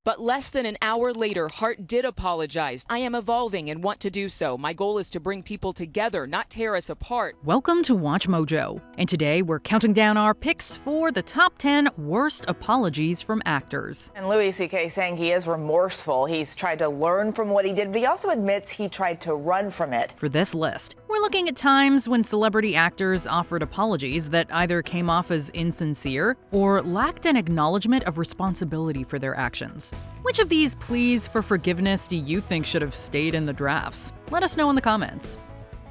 But less than an hour later, Hart did apologize. "I am evolving and want to do so. My goal is to bring people together, not tear us apart." Welcome to Watch Mojo, and today we're counting down our picks for the top 10 worst apologies from actors. And Louis C.K. saying he is remorseful. He's tried to learn from what he did, but he also admits he tried to run from it. For this list, we're looking at times when celebrity actors offered apologies that either came off as insincere or lacked an acknowledgement of responsibility for their actions. Which of these pleas for forgiveness do you think should have stayed in the drafts? Let us know in the comments.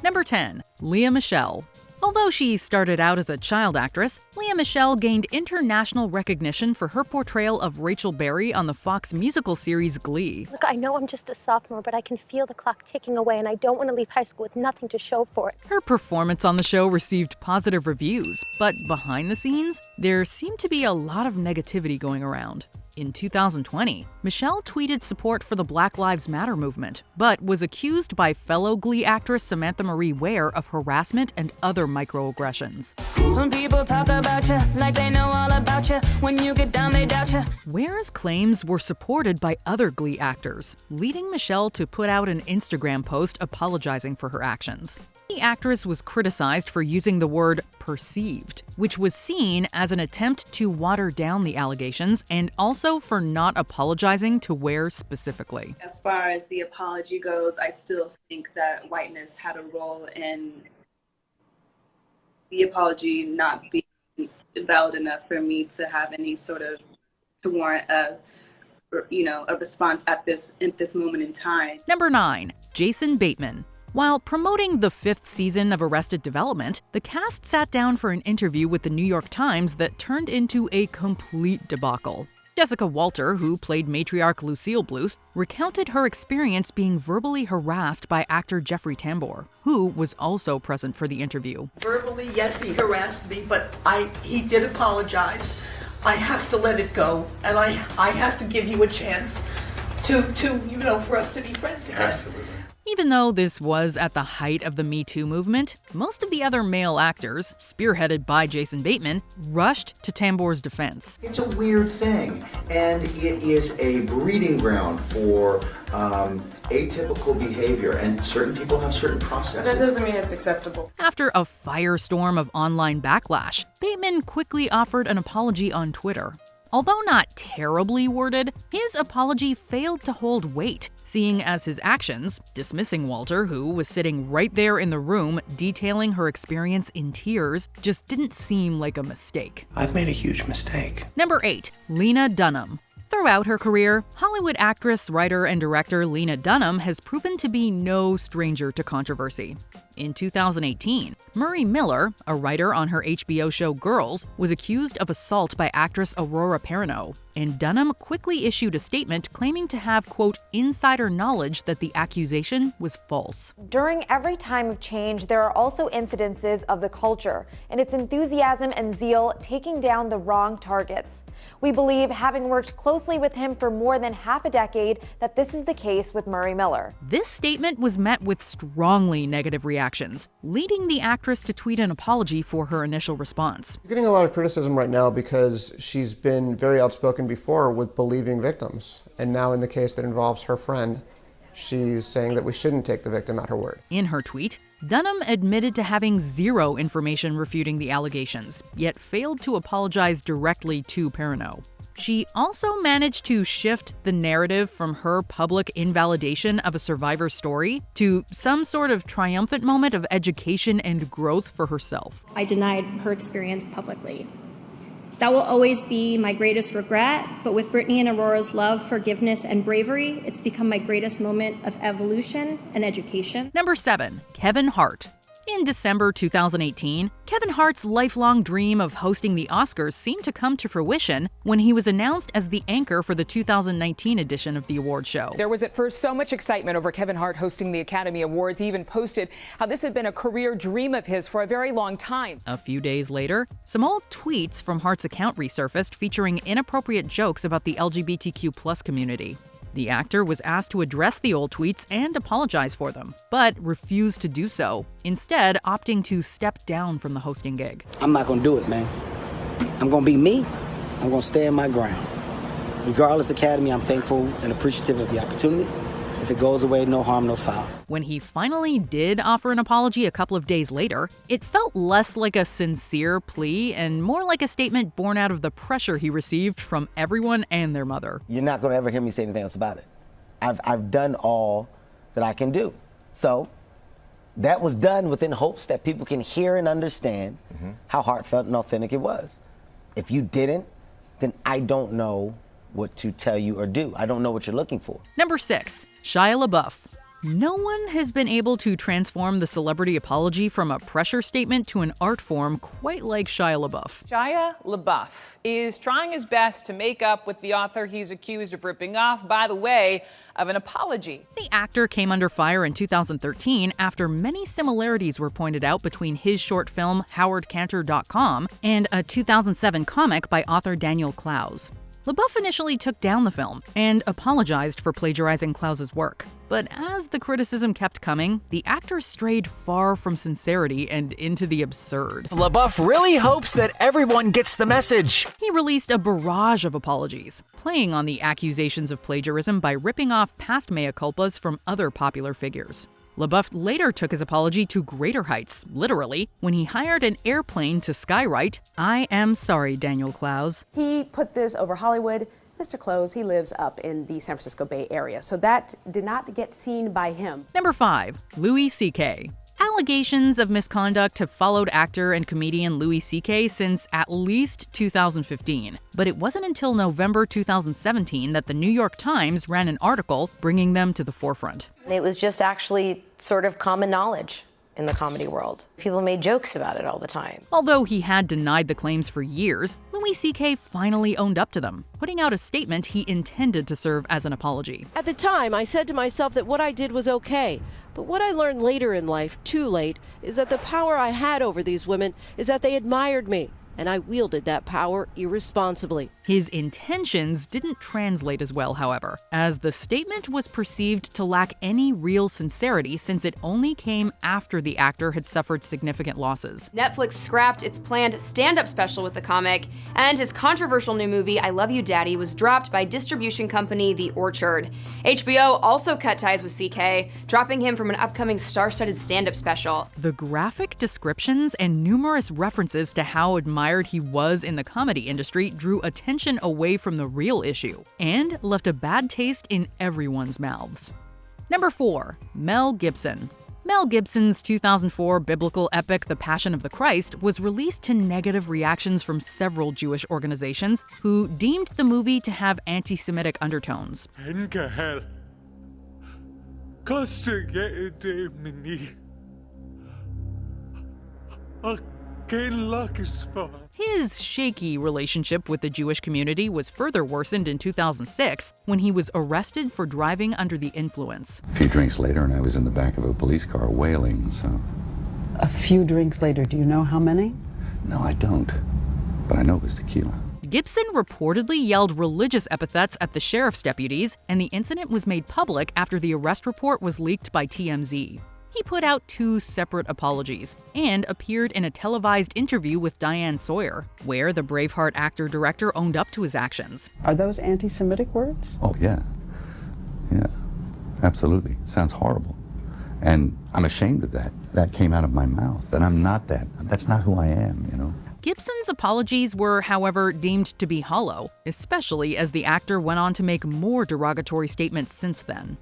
Number 10. Lea Michele. Although she started out as a child actress, Lea Michele gained international recognition for her portrayal of Rachel Berry on the Fox musical series Glee. Look, I know I'm just a sophomore, but I can feel the clock ticking away, and I don't want to leave high school with nothing to show for it. Her performance on the show received positive reviews, but behind the scenes, there seemed to be a lot of negativity going around. In 2020, Michele tweeted support for the Black Lives Matter movement, but was accused by fellow Glee actress Samantha Marie Ware of harassment and other microaggressions. Some people talk about you like they know all about you. When you get down, they doubt you. Ware's claims were supported by other Glee actors, leading Michele to put out an Instagram post apologizing for her actions. The actress was criticized for using the word perceived, which was seen as an attempt to water down the allegations, and also for not apologizing to Ware specifically. As far as the apology goes, I still think that whiteness had a role in the apology not being valid enough for me to have any sort of, to warrant a response at this moment in time. Number 9. Jason Bateman. While promoting the 5th season of Arrested Development, the cast sat down for an interview with the New York Times that turned into a complete debacle. Jessica Walter, who played matriarch Lucille Bluth, recounted her experience being verbally harassed by actor Jeffrey Tambor, who was also present for the interview. Verbally, yes, he harassed me, but he did apologize. I have to let it go, and I have to give you a chance to for us to be friends again. Absolutely. Even though this was at the height of the Me Too movement, most of the other male actors, spearheaded by Jason Bateman, rushed to Tambor's defense. It's a weird thing, and it is a breeding ground for atypical behavior, and certain people have certain processes. That doesn't mean it's acceptable. After a firestorm of online backlash, Bateman quickly offered an apology on Twitter. Although not terribly worded, his apology failed to hold weight, seeing as his actions, dismissing Walter, who was sitting right there in the room detailing her experience in tears, just didn't seem like a mistake. I've made a huge mistake. Number 8. Lena Dunham. Throughout her career, Hollywood actress, writer, and director Lena Dunham has proven to be no stranger to controversy. In 2018, Murray Miller, a writer on her HBO show Girls, was accused of assault by actress Aurora Perrineau, and Dunham quickly issued a statement claiming to have, quote, insider knowledge that the accusation was false. During every time of change, there are also incidences of the culture and its enthusiasm and zeal taking down the wrong targets. We believe, having worked closely with him for more than half a decade, that this is the case with Murray Miller. This statement was met with strongly negative reactions, leading the actress to tweet an apology for her initial response. She's getting a lot of criticism right now because she's been very outspoken before with believing victims. And now in the case that involves her friend, she's saying that we shouldn't take the victim at her word. In her tweet, Dunham admitted to having zero information refuting the allegations, yet failed to apologize directly to Perrineau. She also managed to shift the narrative from her public invalidation of a survivor's story to some sort of triumphant moment of education and growth for herself. I denied her experience publicly. That will always be my greatest regret, but with Brittany and Aurora's love, forgiveness, and bravery, it's become my greatest moment of evolution and education. Number 7. Kevin Hart. In December 2018, Kevin Hart's lifelong dream of hosting the Oscars seemed to come to fruition when he was announced as the anchor for the 2019 edition of the award show. There was at first so much excitement over Kevin Hart hosting the Academy Awards. He even posted how this had been a career dream of his for a very long time. A few days later, some old tweets from Hart's account resurfaced featuring inappropriate jokes about the LGBTQ+ community. The actor was asked to address the old tweets and apologize for them, but refused to do so, instead opting to step down from the hosting gig. I'm not gonna do it, man. I'm gonna be me. I'm gonna stand my ground. Regardless, Academy, I'm thankful and appreciative of the opportunity. If it goes away, no harm, no foul. When he finally did offer an apology a couple of days later, it felt less like a sincere plea and more like a statement born out of the pressure he received from everyone and their mother. You're not going to ever hear me say anything else about it. I've done all that I can do. So that was done within hopes that people can hear and understand how heartfelt and authentic it was. If you didn't, then I don't know what to tell you or do. I don't know what you're looking for. Number 6, Shia LaBeouf. No one has been able to transform the celebrity apology from a pressure statement to an art form quite like Shia LaBeouf. Shia LaBeouf is trying his best to make up with the author he's accused of ripping off by the way of an apology. The actor came under fire in 2013 after many similarities were pointed out between his short film howardcantor.com and a 2007 comic by author Daniel Clowes. LaBeouf initially took down the film and apologized for plagiarizing Clowes' work. But as the criticism kept coming, the actor strayed far from sincerity and into the absurd. LaBeouf really hopes that everyone gets the message. He released a barrage of apologies, playing on the accusations of plagiarism by ripping off past mea culpas from other popular figures. LaBeouf later took his apology to greater heights, literally, when he hired an airplane to skywrite, "I am sorry, Daniel Clowes." He put this over Hollywood. Mr. Clowes, he lives up in the San Francisco Bay Area, so that did not get seen by him. Number 5, Louis C.K. Allegations of misconduct have followed actor and comedian Louis C.K. since at least 2015, but it wasn't until November 2017 that the New York Times ran an article bringing them to the forefront. It was just actually sort of common knowledge in the comedy world. People made jokes about it all the time. Although he had denied the claims for years, Louis C.K. finally owned up to them, putting out a statement he intended to serve as an apology. At the time, I said to myself that what I did was okay. But what I learned later in life, too late, is that the power I had over these women is that they admired me, and I wielded that power irresponsibly. His intentions didn't translate as well, however, as the statement was perceived to lack any real sincerity since it only came after the actor had suffered significant losses. Netflix scrapped its planned stand-up special with the comic, and his controversial new movie, I Love You, Daddy, was dropped by distribution company The Orchard. HBO also cut ties with CK, dropping him from an upcoming star-studded stand-up special. The graphic descriptions and numerous references to how admired he was in the comedy industry drew attention away from the real issue and left a bad taste in everyone's mouths. Number 4, Mel Gibson. Mel Gibson's 2004 biblical epic The Passion of the Christ was released to negative reactions from several Jewish organizations who deemed the movie to have anti-Semitic undertones. His shaky relationship with the Jewish community was further worsened in 2006 when he was arrested for driving under the influence. A few drinks later and I was in the back of a police car wailing, so... A few drinks later, do you know how many? No, I don't. But I know it was tequila. Gibson reportedly yelled religious epithets at the sheriff's deputies, and the incident was made public after the arrest report was leaked by TMZ. He put out 2 separate apologies and appeared in a televised interview with Diane Sawyer, where the Braveheart actor-director owned up to his actions. Are those anti-Semitic words? Oh, yeah. Yeah, absolutely. Sounds horrible. And I'm ashamed of that. That came out of my mouth. And I'm not that. That's not who I am, you know? Gibson's apologies were, however, deemed to be hollow, especially as the actor went on to make more derogatory statements since then.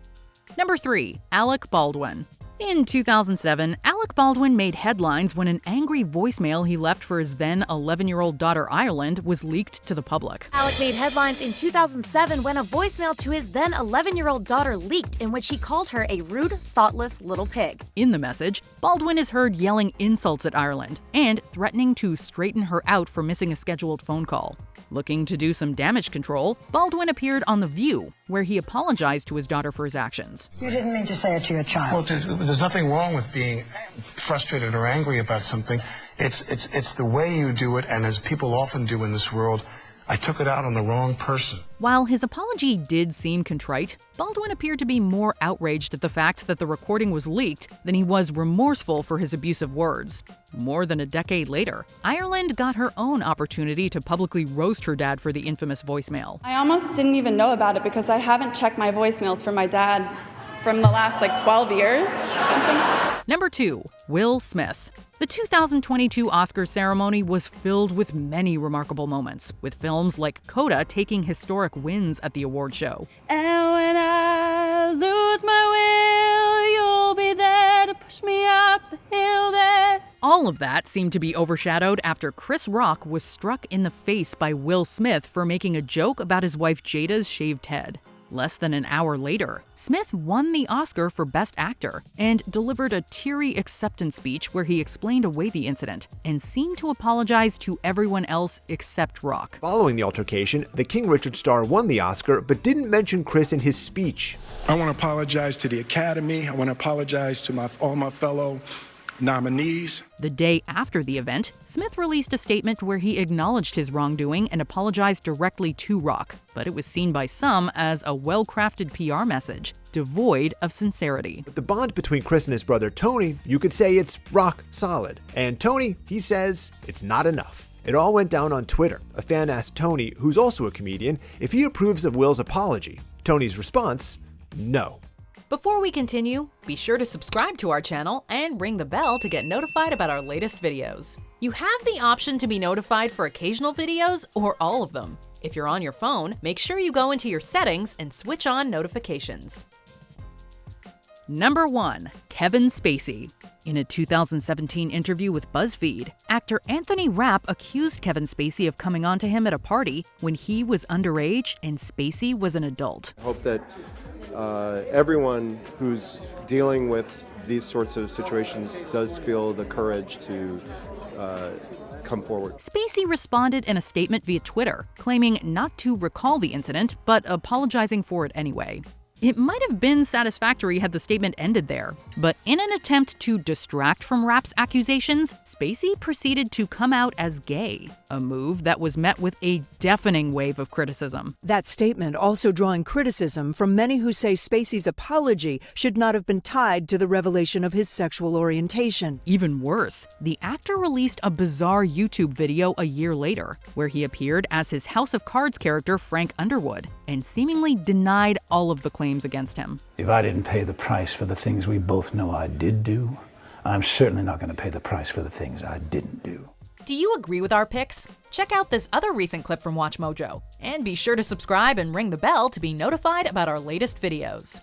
Number 3, Alec Baldwin. In 2007, Alec Baldwin made headlines when an angry voicemail he left for his then 11-year-old daughter Ireland was leaked to the public. Alec made headlines in 2007 when a voicemail to his then 11-year-old daughter leaked in which he called her a rude, thoughtless little pig. In the message, Baldwin is heard yelling insults at Ireland and threatening to straighten her out for missing a scheduled phone call. Looking to do some damage control, Baldwin appeared on The View, where he apologized to his daughter for his actions. You didn't mean to say it to your child. Well, there's nothing wrong with being frustrated or angry about something. It's the way you do it, and as people often do in this world, I took it out on the wrong person. While his apology did seem contrite, Baldwin appeared to be more outraged at the fact that the recording was leaked than he was remorseful for his abusive words. More than a decade later, Ireland got her own opportunity to publicly roast her dad for the infamous voicemail. I almost didn't even know about it because I haven't checked my voicemails from my dad from the last 12 years or something. Number 2, Will Smith. The 2022 Oscars ceremony was filled with many remarkable moments, with films like Coda taking historic wins at the award show. And when I lose my will, you'll be there to push me up the hill that's... All of that seemed to be overshadowed after Chris Rock was struck in the face by Will Smith for making a joke about his wife Jada's shaved head. Less than an hour later, Smith won the Oscar for Best Actor and delivered a teary acceptance speech where he explained away the incident and seemed to apologize to everyone else except Rock. Following the altercation, the King Richard star won the Oscar but didn't mention Chris in his speech. I want to apologize to the Academy. I want to apologize to all my fellow nominees. The day after the event, Smith released a statement where he acknowledged his wrongdoing and apologized directly to Rock, but it was seen by some as a well-crafted PR message, devoid of sincerity. The bond between Chris and his brother Tony, you could say it's rock solid. And Tony, he says it's not enough. It all went down on Twitter. A fan asked Tony, who's also a comedian, if he approves of Will's apology. Tony's response, no. Before we continue, be sure to subscribe to our channel and ring the bell to get notified about our latest videos. You have the option to be notified for occasional videos or all of them. If you're on your phone, make sure you go into your settings and switch on notifications. Number 1, Kevin Spacey. In a 2017 interview with BuzzFeed, actor Anthony Rapp accused Kevin Spacey of coming on to him at a party when he was underage and Spacey was an adult. I hope that everyone who's dealing with these sorts of situations does feel the courage to come forward. Spacey responded in a statement via Twitter, claiming not to recall the incident, but apologizing for it anyway. It might have been satisfactory had the statement ended there, but in an attempt to distract from Rapp's accusations, Spacey proceeded to come out as gay, a move that was met with a deafening wave of criticism. That statement also drawing criticism from many who say Spacey's apology should not have been tied to the revelation of his sexual orientation. Even worse, the actor released a bizarre YouTube video a year later, where he appeared as his House of Cards character Frank Underwood, and seemingly denied all of the claims against him. If I didn't pay the price for the things we both know I did do, I'm certainly not going to pay the price for the things I didn't do. Do you agree with our picks? Check out this other recent clip from WatchMojo, and be sure to subscribe and ring the bell to be notified about our latest videos.